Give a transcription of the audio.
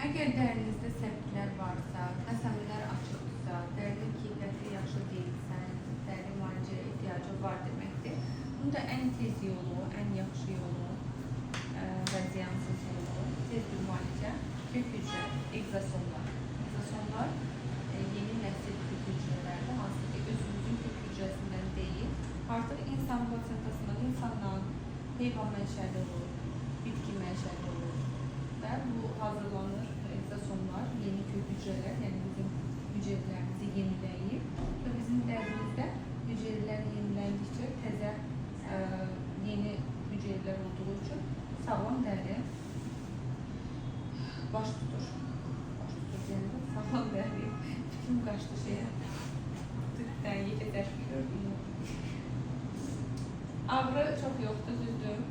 Əgər dərinizdə səpkilər varsa, qəsəmələr açıqdırsa, dərinin keyfiyyəti yaxşı deyilsə, dəri müalicəyə ehtiyacı var deməkdir. Bunun da ən tez yolu, ən yaxşı yolu və ziyansız yolu tez bir müalicə kök hücrə, egzosomlar. Egzosomlar yeni nəsil kök hücrələrdir, hansı ki özümüzün kök hücrəsindən deyil, artıq insan plasentasından, insandan heyvan mənşəli olur, bitki mənşəli olur və bu hazırlanır. Egzosomlar yeni kök hücrələr, yəni bizim hücrələrimizi yeniləyir və bizim dərimizdə hücrələr yeniləndikcə təzə yeni hücrələr olduğu üçün sağlam dəri baş tutur. Baş tutur deyəndə sağlam dəri fikrim qaçdı şeyə. Dəriyə gedər. Ağrı çox yoxdur, düzdür.